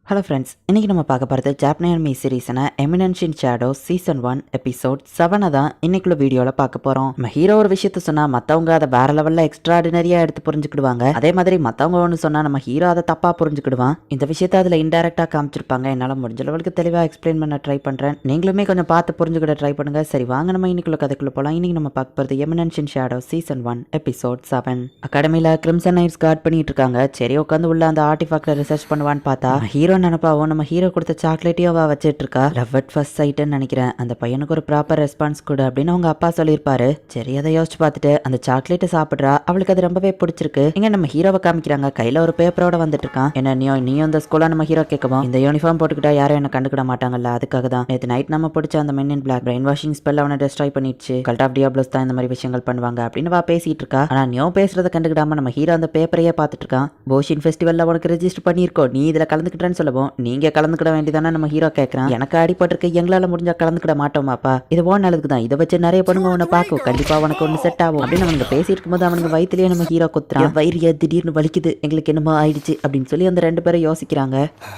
Hello friends, இன்றைக்கி நம்ம பார்க்க போகிறது ஜாப்பனீஸ் சீரீஸான எமினன்ஸ் இன் ஷேடோ சீசன் 1 எபிசோட் 7 தான் இன்னைக்குள்ள வீடியோவில் பார்க்க போகிறோம். நம்ம ஹீரோ ஒரு விஷயத்த சொன்னால் மற்றவங்க அதை வேற லெவலில் எக்ஸ்ட்ராடினரியாக எடுத்து புரிஞ்சுக்கிடுவாங்க. அதே மாதிரி மற்றவங்க ஒன்று சொன்னால் நம்ம ஹீரோ அதை தப்பாக புரிஞ்சுக்கிடுவான். இந்த விஷயத்தை அதில் இன்டெரக்டாக காமிச்சிருப்பாங்க. என்னால் முடிஞ்ச லெவலுக்கு தெளிவாக எக்ஸ்பிளைன் பண்ண ட்ரை பண்ணுறேன். நீங்களுமே கொஞ்சம் பார்த்து புரிஞ்சுக்கிட ட்ரை பண்ணுங்கள். சரி வாங்க நம்ம இன்னைக்குள்ள கதைக்குள்ள போகலாம். இன்றைக்கி நம்ம பார்க்க போகிறது எமினன்ஸ் இன் ஷேடோ சீசன் 1 எபிசோட் 7. அகாடமியில் கிரிம்சன் நைட்ஸ் கார்ட் பண்ணிட்டு இருக்காங்க. சரி உட்காந்து உள்ள அந்த ஆர்டிஃபேக்டை ரிசர்ச் பண்ணுவான்னு பார்த்தா ஹீரோ நினைப்பாவும் நம்ம ஹீரோ கொடுத்த சாக்லேட்டையும் அவ வச்சிட்டு இருக்கா. லவ் அட் ஃபர்ஸ்ட் சைட்னு நினைக்கிறேன். அந்த பையனுக்கு ஒரு ப்ராப்பர் ரெஸ்பான்ஸ் கொடு அப்படின்னு அவங்க அப்பா சொல்லியிருப்பாரு. சரி அதை யோசிச்சு பார்த்துட்டு அந்த சாக்லேட்டை சாப்பிட்றா. அவளுக்கு அது ரொம்பவே பிடிச்சிருக்கு. இங்க நம்ம ஹீரோவை காமிக்கிறாங்க. கையில ஒரு பேப்பரோட வந்துட்டு இருக்கான். என்ன நீ இந்த ஸ்கூலா நம்ம ஹீரோ கேட்கவும் இந்த யூனிஃபார்ம் போட்டுக்கிட்டா யாரும் என்ன கண்டுக்கிட மாட்டாங்கல்ல, அதுக்காக தான் நேற்று நைட் நம்ம பிடிச்ச அந்த மென் இன் பிளாக் பிரெயின் வாஷிங் ஸ்பெல் அவனை டெஸ்ட்ராய் பண்ணிடுச்சு. கல்ட் ஆஃப் டியாப்லோஸ் தான் இந்த மாதிரி விஷயங்கள் பண்ணுவாங்க அப்படின்னு வா பேசிட்டு இருக்கா. ஆனா நியோ பேசுறத கண்டுக்கிடாம நம்ம ஹீரோ அந்த பேப்பரையே பார்த்துட்டு இருக்கான். போஷின் ஃபெஸ்டிவல்ல உனக்கு ரெஜிஸ்டர் பண்ணியிருக்கோம், நீ இதுல கலந்துக்கிட்டேன்னு சொல்லவும் நீங்க கலந்துக்கிட வேண்டியதானே நம்ம ஹீரோ கேட்கறான். எனக்கு அடிபட்டிருக்கு, எங்களால முடிஞ்சா கலந்துக்கிட மாட்டோமாப்பா, இது ஓ நல்லதுக்கு தான், இதை வச்சு நிறைய பொண்ணுங்க உன்னை பார்க்கும், கண்டிப்பா உனக்கு ஒன்று செட் ஆகும் அப்படின்னு அவங்க பேசிட்டு இருக்கும்போது அவனுக்கு வயிற்றுலயே நம்ம ஹீரோ குத்துறான். வயிறு திடீர்னு வலிக்குது, எங்களுக்கு என்னமோ ஆயிடுச்சு அப்படின்னு சொல்லி அந்த ரெண்டு பேரும் யோசிக்கிறாங்க.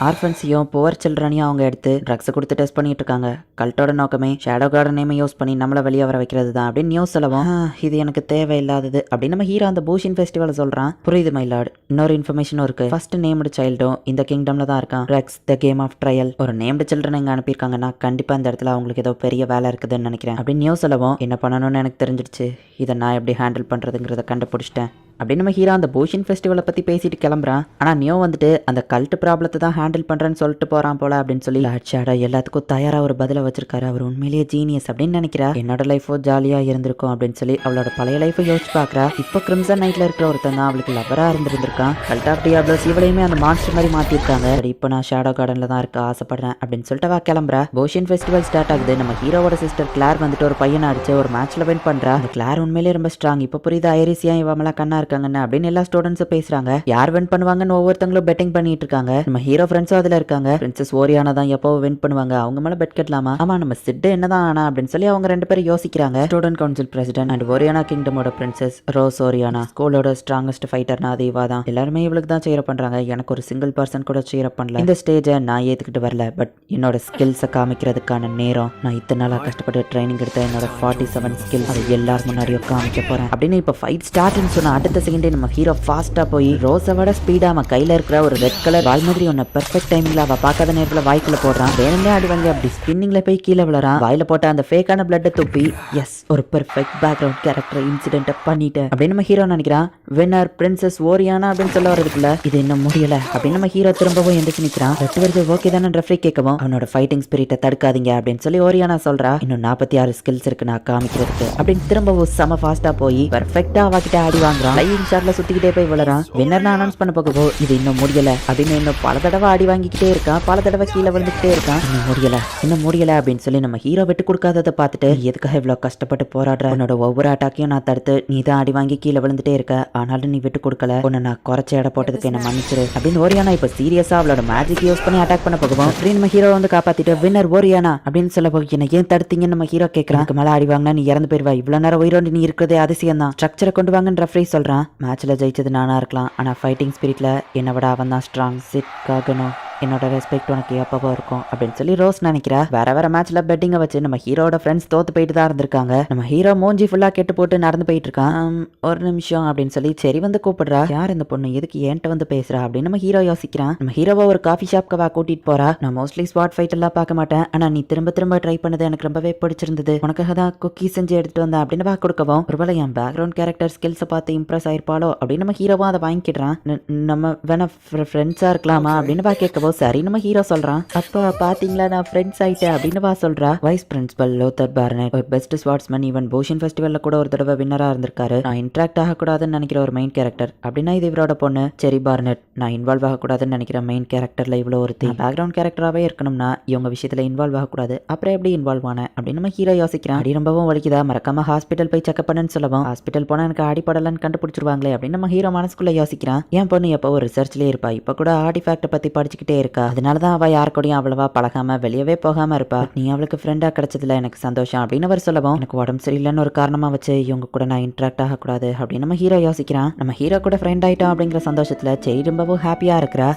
ஆர்ஃபன்ஸையும் புவர் சில்ட்ரனையும் அவங்க எடுத்து ட்ரக்ஸை கொடுத்து டெஸ்ட் பண்ணிட்டு இருக்காங்க. கல்ட்டோட நோக்கமே ஷேடோ கார்டன் நேமை யூஸ் பண்ணி நம்மளை வெளியே வர வைக்கிறது தான் அப்படின்னு நியூஸ் சொல்லவும் இது எனக்கு தேவையில்லாதது அப்படின்னு நம்ம ஹீரோ அந்த பூஷின் ஃபெஸ்டிவல் சொல்றான். புரியுது மைலார்ட், இன்னொரு இன்ஃபர்மேஷனும் இருக்கு. ஃபர்ஸ்ட் நேம்டு சைல்டும் இந்த கிங்டம்ல தான் இருக்கான். Rex the game of trial. ஒரு நேம்டு சில்ட்ரன் இங்கே அனுப்பியிருக்காங்கன்னா கண்டிப்பாக இந்த இடத்துல அவங்களுக்கு ஏதோ பெரிய வேலை இருக்குதுன்னு நினைக்கிறேன் அப்படின்னு நியூஸ் சொல்லவும் என்ன பண்ணணும்னு எனக்கு தெரிஞ்சிடுச்சு, இதை நான் எப்படி ஹேண்டில் பண்ணுறதுங்கிறத கண்டுபிடிச்சிட்டேன் அப்படின்னு நம்ம ஹீரோ அந்த பூஷின் ஃபெஸ்டிவலை பற்றி பேசிட்டு கிளம்புறான். ஆனால் நியோ வந்துட்டு அந்த கல்ட் ப்ராப்ளத்தை தான் ஹேண்டில் பண்ணுறேன்னு சொல்லிட்டு போகிறான் போல அப்படின்னு சொல்லி ஷேடோ எல்லாத்துக்கும் தயாராக ஒரு பதிலை வச்சிருக்காரு. அவர் உண்மையிலேயே ஜீனியஸ் அப்படின்னு நினைக்கிறா. என்னோட லைஃபோ ஜாலியாக இருந்திருக்கும் அப்படின்னு சொல்லி அவளோட பழைய லைஃபை யோசிச்சு பார்க்குறா. இப்போ கிரிம்சன் நைட்டில் இருக்கிற ஒருத்தன் தான் அவளுக்கு லவராக இருந்திருந்திருக்கான். கல்ட் ஆஃப் டியாப்லோஸ் இவளையுமே அந்த மான்ஸ்டர் மாதிரி மாற்றிருக்காங்க. இப்போ நான் ஷேடோ கார்டனில் தான் இருக்க ஆசைப்படுறேன் அப்படின்னு சொல்லிட்டு வா கிளம்புறா. பூஷின் ஃபெஸ்டிவல் ஸ்டார்ட் ஆகுது. நம்ம ஹீரோவோட சிஸ்டர் கிளார் வந்துட்டு ஒரு பையனை அடிச்சு ஒரு மேட்ச்ல வின் பண்றா. அந்த கிளார் உண்மையிலேயே ரொம்ப ஸ்ட்ராங். இப்போ புரியுது ஐரிசியா இவமெல்லாம் கண்ணா இருக்காங்கன்னு அப்படின்னு எல்லா ஸ்டூடெண்ட்ஸும் பேசுறாங்க. யார் வின் பண்ணுவாங்கன்னு ஒவ்வொருத்தங்களும் பெட்டிங் பண்ணிட்டு இருக்காங்க. நம்ம ஹீரோ ஃப்ரெண்ட்ஸும் அதுல இருக்காங்க. பிரின்சஸ் ஓரியானா தான் எப்போ வின் பண்ணுவாங்க, அவங்க மேல பெட் கட்டலாமா, ஆமா நம்ம சிட் என்னதான் ஆனா அப்படின்னு சொல்லி அவங்க ரெண்டு பேரும் யோசிக்கிறாங்க. Student council president and Oriana கிங்டமோட பிரின்சஸ் ரோஸ் ஓரியானா. ஸ்கூலோட ஸ்ட்ராங்கஸ்ட் ஃபைட்டர்னா அது இவா தான். எல்லாருமே இவளுக்கு தான் சேர பண்றாங்க. எனக்கு ஒரு சிங்கிள் பர்சன் கூட சேர பண்ணல. இந்த ஸ்டேஜை நான் ஏத்துக்கிட்டு வரல, பட் என்னோட ஸ்கில்ஸை காமிக்கிறதுக்கான நேரம். நான் இத்தனை நாளா கஷ்டப்பட்டு ட்ரைனிங் எடுத்த என்னோட 47 ஸ்கில் அதை எல்லாரும் முன்னாடியும் காமிக்க போறேன் அப்படின்னு இப்ப ஃபைட் ஸ்டார்ட்னு சொன்ன அடுத்த செகண்டே நம்ம ஹீரோ ஃபாஸ்டா போய் ரோஸை விட ஸ்பீடா அவன் கையில இருக்கிற ஒரு ரெட் கலர் வால் மாதிரி ஒன்னு பெர்ஃபெக்ட் டைமிங்ல அவ பார்க்காத நேரத்துல வாய்க்குள்ள போடுறான். வேணும்னே அடி வாங்கி அப்படி ஸ்பின்னிங்ல போய் கீழே விழறான். வாயில போட்ட அந்த ஃபேக்கான பிளட்டை துப்பி எஸ் ஒரு பெர்ஃபெக்ட் பேக்ரவுண்ட் கேரக்டர் இன்சிடென்ட் பண்ணிட்டேன் அப்படின்னு நம்ம ஹீரோ நினைக்கிறான். வின்னர் பிரின்சஸ் ஓரியானா அப்படின்னு சொல்ல வரதுக்குள்ள இது இன்னும் முடியல அப்படின்னு நம்ம ஹீரோ திரும்பவும் எந்திரிச்சு நிக்கிறான். ரெட் வருது ஓகே தானே ரெஃப்ரி கேட்கவும் அவனோட ஃபைட்டிங் ஸ்பிரிட்டை தடுக்காதீங்க அப்படின்னு சொல்லி ஓரியானா சொல்றா. இன்னும் 46 ஸ்கில்ஸ் இருக்கு நான் காமிக்கிறதுக்கு அப்படின்னு திரும்பவும் செம ஃபாஸ்டா போய் பெர்ஃபெக்டா அவகிட்ட அடி வாங்குறான். லைவிங் ஷாட்ல சுத்திக்கிட்டே போய் விழறான். வின்னர்னா அனௌன்ஸ் பண்ண போகவோ இது இன்னும் முடியல அப்படின்னு இன்னும் பல தடவை அடி வாங்கிக்கிட்டே இருக்கான். பல தடவை கீழே விழுந்துக்கிட்டே இருக்கான். இன்னும் முடியல அப்படின்னு சொல்லி நம்ம ஹீரோ விட்டு கொடுக்காததை பார்த்துட்டு எதுக்காக இவ்வளவு கஷ்டப்பட்டு போராடுற, உன்னோட ஒவ்வொரு அட்டாக்கையும் நான் தடுத்து நீ தான் அடி வாங்கி கீழே விழுந்துட்டே இருக்க, ஆனாலும் நீ விட்டு கொடுக்கல, உன்னை நான் குறைச்ச எடை போட்டதுக்கு என்ன மன்னிச்சிரு அப்படின்னு ஓரியானா இப்ப சீரியஸா அவளோட மேஜிக் யூஸ் பண்ணி அட்டாக் பண்ண போகவும் நம்ம ஹீரோ வந்து காப்பாத்திட்டு வின்னர் ஓரியானா அப்படின்னு சொல்ல போக என்ன ஏன் தடுத்தீங்கன்னு நம்ம ஹீரோ கேட்கறான். மேல அடி வாங்கினா நீ இறந்து போயிருவா, இவ்வளவு நேரம் உயிரோண்டு நீ இருக்கிறதே அதிசயம் தான், ஸ்ட்ரக்சரை கொண்டு வாங்கன்னு ரெஃப்ரி சொல்றான். மேட்ச்ல ஜெயிச்சது நானா இருக்கலாம், ஆனா ஃபைட்டிங் ஸ்பிரிட்ல என்னை விட அவன் தான் ஸ்ட்ராங். சிட் காகனோ என்னோட ரெஸ்பெக்ட் உனக்கு எப்பவோ இருக்கும் அப்படின்னு சொல்லி ரோஸ் நினைக்கிறா. வேற மேட்ச்ல பெட்டிங்க வச்சு நம்ம ஹீரோட ஃப்ரெண்ட்ஸ் தோத்து போயிட்டு தான் இருந்திருக்காங்க. நம்ம ஹீரோ மூஞ்சி ஃபுல்லா கெட்டு போட்டு நடந்து போயிட்டு இருக்கான். ஒரு நிமிஷம் அப்படின்னு சொல்லி சரி வந்து கூப்பிடுறா. யார் இந்த பொண்ணு, எதுக்கு ஏன்ட்ட வந்து பேசுறா அப்படின்னு நம்ம ஹீரோ யோசிக்கிறான். நம்ம ஹீரோவை ஒரு காஃபி ஷாப்க்கு கூட்டிட்டு போறா. நான் மோஸ்ட்லி ஸ்பாட் ஃபைட் எல்லாம் பார்க்க மாட்டேன், ஆனா நீ திரும்ப திரும்ப ட்ரை பண்ணது எனக்கு ரொம்பவே பிடிச்சிருந்தது, உனக்காக தான் குக்கி செஞ்சு எடுத்துட்டு வந்தேன் அப்படின்னு வா கொடுக்கவும் ஒருவேளை என் பேக்ரவுண்ட் கேரக்டர் ஸ்கில்ஸை பார்த்து இம்ப்ரெஸ் ஆயிருப்பாளோ அப்படின்னு நம்ம ஹீரோவா அதை வாங்கிடுறான். நம்ம வேணா ஃப்ரெண்ட்ஸா இருக்கலாமா அப்படின்னு வா கேட்கவோ சரி நம்ம ஹீரோ சொல்றான். அப்பா பாத்தீங்களா நான் ஃப்ரெண்ட்ஸ் ஆயிட்டேன் அப்படின்னு வா சொல்றா. வைஸ் பிரின்சிபல் லோத்தர் பார்னெட் ஒரு பெஸ்ட் ஸ்வாட்ஸ்மேன், ஈவன் பூஷன் ஃபெஸ்டிவல்ல கூட ஒரு தடவை வின்னரா இருந்திருக்காரு. நான் இன்ட்ராக்ட் ஆகக்கூடாதுன்னு நினைக்கிற ஒரு மெயின் கேரக்டர் அப்படின்னா இது இவரோட பொண்ணு செரி பார்னெட். நான் இன்வால்வ் ஆகக்கூடாதுன்னு நினைக்கிற மெயின் கேரக்டர்ல இவ்வளோ ஒருத்தி. பேக்ரவுண்ட் கேரக்டராகவே இருக்கணும்னா இவங்க விஷயத்துல இன்வால்வ் ஆகக்கூடாது, அப்புறம் எப்படி இன்வால்வ் ஆன அப்படின்னு நம்ம ஹீரோ யோசிக்கிறான். அடி ரொம்பவும் வலிக்குதா, மறக்காம ஹாஸ்பிட்டல் போய் செக்அப் பண்ணுன்னு சொல்லவும் ஹாஸ்பிட்டல் போனா எனக்கு அடிப்படலன்னு கண்டுபிடிச்சிருவாங்களே அப்படின்னு நம்ம ஹீரோ மனசுக்குள்ள யோசிக்கிறான். என் பொண்ணு எப்போ ஒரு ரிசர்ச்லேயே இருப்பா, இப்போ கூட ஆர்டிஃபேக்டை பத்தி படிச்சுக்கிட்டே இருக்கா, அதனாலதான் அவ யார் கூடயும் அவ்வளவா பழகாம வெளியவே போகாம இருப்பா. நீ அவளுக்கு ஃப்ரெண்டா கிடைச்சதுல எனக்கு சந்தோஷம் அப்படின்னு அவர் சொல்லவும் எனக்கு உடம்பு சரியில்லைன்னு ஒரு காரணமா வச்சு இவங்க கூட நான் இன்ட்ராக்ட் ஆகக்கூடாது அப்படின்னு நம்ம ஹீரோ யோசிக்கிறான். நம்ம ஹீரோ கூட ஃப்ரெண்ட் ஆயிட்டோம் அப்படிங்கிற சந்தோஷத்துல செரி ரொம்பவும் ஹாப்பியா இருக்கிறா.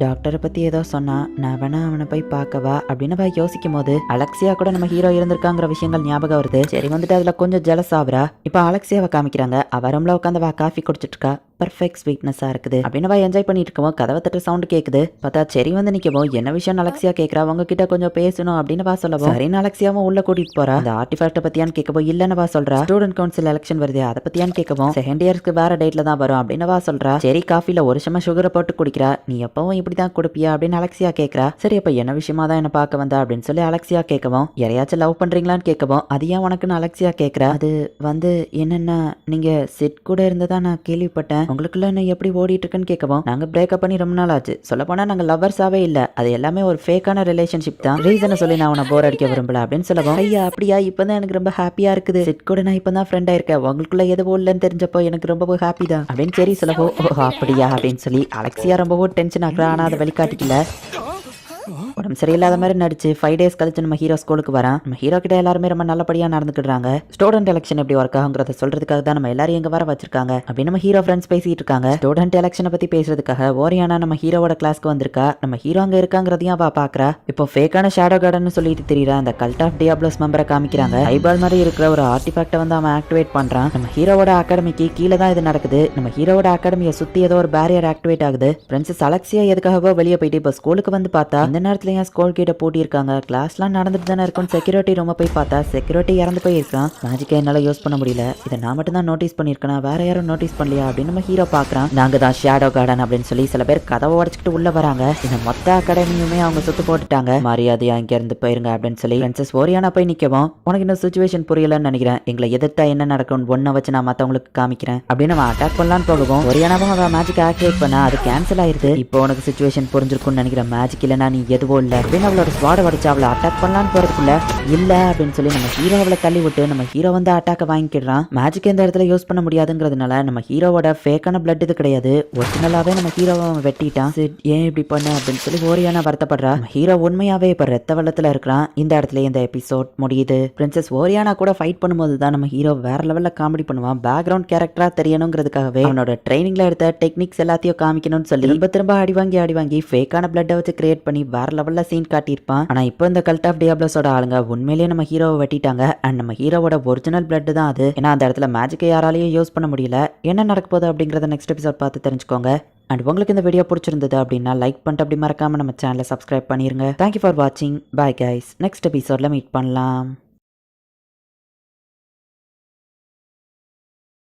டாக்டரை பத்தி ஏதோ சொன்னா நான் வேணா அவனை போய் பார்க்கவா அப்படின்னு அவ யோசிக்கும் போது அலெக்சியா கூட நம்ம ஹீரோ இருந்திருக்காங்கிற விஷயங்கள் ஞாபகம் வருது. சரி வந்துட்டு அதுல கொஞ்சம் ஜெலஸ் ஆகுறா. இப்ப அலெக்சியாவை காமிக்கிறாங்க. அவ ரூம்ல உட்காந்து காஃபி குடிச்சிட்டு இருக்கா. பர்ஃபெக்ட் ஸ்வீட்னஸா இருக்குது அப்படின்னு என்ஜாய் பண்ணிட்டு இருக்கவும் கதவை தட்ட சவுண்ட் கேக்குது. பார்த்தா செரி வந்து நிக்கவும் என்ன விஷயம் அலெக்சியா கேட்கறா. உங்ககிட்ட கொஞ்சம் பேசணும் அப்படின்னு சொல்லவும் சரின்னு அலெக்சியாவும் உள்ள கூட்டிட்டு போறா. அந்த ஆர்டிஃபேக்ட பத்தியான்னு கேட்கவும் இல்லன்னு சொல்றா. ஸ்டூடெண்ட் கவுன்சில் எலெக்ஷன் வருது அதை பத்தியான்னு கேட்கவும் செகண்ட் இயர்ஸ்க்கு வேற டேட்ல தான் வரும் அப்படின்னு சொல்றா. சரி காஃபில ஒரு சம சுகரை போட்டு குடிக்கிறா. நீ எப்பவும் இப்படிதான் கொடுப்பியா அப்படின்னு அலெக்சியா கேட்கறா. சரி அப்ப என்ன விஷயமா தான் என்ன பார்க்க வந்தா அப்படின்னு சொல்லி அலெக்சியா கேட்கவும் யாரையாச்சும் லவ் பண்றீங்களான்னு கேட்கவும் அது ஏன் உனக்குன்னு அலெக்சியா கேட்கறா. அது வந்து என்னன்னா நீங்க சிட் கூட இருந்ததா நான் கேள்விப்பட்டேன். உங்களுக்குள்ள என்ன எப்படி ஓடிட்டு இருக்குன்னு கேட்கவும் நாங்க பிரேக்கப் பண்ணி ரொம்ப நாள் ஆச்சு. சொல்ல போனா நாங்க லவ்வர்ஸாவே இல்ல. அது எல்லாமே ஒரு ஃபேக்கான ரிலேஷன்ஷிப் தான். ரீசனை சொல்லி நான் உன போர் அடிக்க விரும்பல அப்படின்னு சொல்லவும் ஐயா அப்படியா இப்பதான் எனக்கு ரொம்ப ஹாப்பியா இருக்குது. சிட் கூட நான் இப்பதான் ஃப்ரெண்ட் ஆயிருக்கேன். உங்களுக்குள்ள எதுவும் இல்லைன்னு தெரிஞ்சப்போ எனக்கு ரொம்பவும் ஹாப்பி தான் அப்படின்னு சரி சொல்லவோ அப்படியா அப்படின்னு சொல்லி அலெக்சியா ரொம்பவும் டென்ஷன் ஆகுறா. ஆனா அதை வெளிக்காட்டிக்கல. உடம்பு சரியில்லாத மாதிரி நடிச்சு 5 days கழிச்சு நம்ம ஹீரோ ஸ்கூலுக்கு வரான். நம்ம ஹீரோ கிட்ட எல்லாருமே ரொம்ப நல்லபடியா நடந்துக்கிடுறாங்க. ஸ்டூடெண்ட் எலெக்ஷன் எப்படி ஒர்க் ஆகுங்கிறத சொல்றதுக்காக தான் நம்ம எல்லாரும் எங்க வர வச்சிருக்காங்க அப்படின்னு நம்ம ஹீரோ ஃப்ரெண்ட்ஸ் பேசிட்டு இருக்காங்க. ஸ்டூடெண்ட் எலெக்ஷனை பத்தி பேசுறதுக்காக ஓரியானா நம்ம ஹீரோவோட கிளாஸ்க்கு வந்திருக்கா. நம்ம ஹீரோ அங்க இருக்காங்கிறதையும் அவ பாக்குறா. இப்போ ஃபேக்கான ஷேடோ கார்டன் சொல்லிட்டு தெரியுற அந்த கல்ட் ஆஃப் டியாப்லோஸ் மெம்பரை காமிக்கிறாங்க. ஐபால் மாதிரி இருக்கிற ஒரு ஆர்டிஃபேக்ட வந்து அவன் ஆக்டிவேட் பண்றான். நம்ம ஹீரோவோட அகாடமிக்கு கீழே தான் இது நடக்குது. நம்ம ஹீரோவோட அகாடமியை சுத்தி ஏதோ ஒரு பேரியர் ஆக்டிவேட் ஆகுது. பிரின்சஸ் அலெக்சியா எதுக்காகவோ வெளியே போயிட்டு இப்போ ஸ்கூலுக்கு வந்து பார்த்தா இந்த நேரத்துல ஸ்கூல் கிட்ட பூட்டியிருக்காங்க. கிளாஸ்லாம் நடந்துட்டு தானே இருக்கும். செக்யூரிட்டி ரூம் போய் பார்த்தா செக்யூரிட்டி இறந்து போயிருக்கான். மேஜிக்கை என்னால யூஸ் பண்ண முடியல. இதை நான் மட்டும் தான் நோட்டீஸ் பண்ணிருக்கேன். வேற யாரும் நோட்டீஸ் பண்ணலையா அப்படின்னு நம்ம ஹீரோ பாக்குறான். நாங்க தான் ஷேடோ கார்டன் அப்படின்னு சொல்லி சில பேர் கதவை உடச்சிக்கிட்டு உள்ள வராங்க. இந்த மொத்த அகாடமியுமே அவங்க சுத்து போட்டுட்டாங்க. மரியாதையா இங்க இருந்து போயிருங்க அப்படின்னு சொல்லி பிரின்சஸ் ஓரியானா போய் நிக்கவும் உனக்கு இந்த சுச்சுவேஷன் புரியலன்னு நினைக்கிறேன். எங்களை எதிர்த்தா என்ன நடக்கும் ஒன்ன வச்சு நான் மத்தவங்களுக்கு காமிக்கிறேன் அப்படின்னு அவன் அட்டாக் பண்ணலான்னு போகவும் ஓரியானாவும் அவன் மேஜிக் ஆக்டிவேட் பண்ணா அது கேன்சல் ஆயிருது. இப்போ உனக்கு சுச்சுவேஷன் புரிஞ்சிருக்கும்னு நினைக்கிறேன். மேஜிக் இல்லைன்னா நீ எதுவும் இல்ல அப்படின்னு அவளோட ஸ்வாட வடிச்சு அவளை அட்டாக் பண்ணலான்னு போறதுக்குள்ள இல்ல அப்படின்னு சொல்லி நம்ம ஹீரோ அவளை தள்ளி விட்டு நம்ம ஹீரோ வந்து அட்டாக்க வாங்கிக்கிறான். மேஜிக் இந்த இடத்துல யூஸ் பண்ண முடியாதுங்கிறதுனால நம்ம ஹீரோவோட ஃபேக்கான பிளட் இது கிடையாது. ஒரிஜினலாவே நம்ம ஹீரோவை வெட்டிட்டான். ஏன் இப்படி பண்ண அப்படின்னு சொல்லி ஓரியானா வருத்தப்படுறா. ஹீரோ உண்மையாவே இப்ப ரத்த வெள்ளத்துல இருக்கிறான். இந்த இடத்துல இந்த எபிசோட் முடியுது. பிரின்சஸ் ஓரியானா கூட ஃபைட் பண்ணும்போது தான் நம்ம ஹீரோ வேற லெவல்ல காமெடி பண்ணுவான். பேக்ரவுண்ட் கேரக்டரா தெரியணுங்கிறதுக்காகவே அவனோட ட்ரைனிங்ல எடுத்த டெக்னிக்ஸ் எல்லாத்தையும் காமிக்கணும்னு சொல்லி திரும்ப அடி வாங்கி ஃபேக்கான பிளட்டை வச்சு கிரியேட் பண்ணி வேற லெவல்ல சீன் காட்டியிருப்பான். ஆனா இப்போ இந்த கல்ட் ஆஃப் டியாப்லோஸோட ஆளுங்க உண்மையிலேயே நம்ம ஹீரோவை வெட்டிட்டாங்க. அண்ட் நம்ம ஹீரோவோட ஒரிஜினல் பிளட் தான் அது. ஏன்னா அந்த இடத்துல மேஜிக்கை யாராலையும் யூஸ் பண்ண முடியல. என்ன நடக்க போகுது அப்படிங்கறத நெக்ஸ்ட் எபிசோட் பார்த்து தெரிஞ்சுக்கோங்க. அண்ட் உங்களுக்கு இந்த வீடியோ பிடிச்சிருந்தது அப்படின்னா லைக் பண்ணிட்டு அப்படி மறக்காம நம்ம சேனலை சப்ஸ்கிரைப் பண்ணிருங்க. தேங்க்யூ ஃபார் வாட்சிங். Bye guys. நெக்ஸ்ட் எபிசோட்ல மீட் பண்ணலாம்.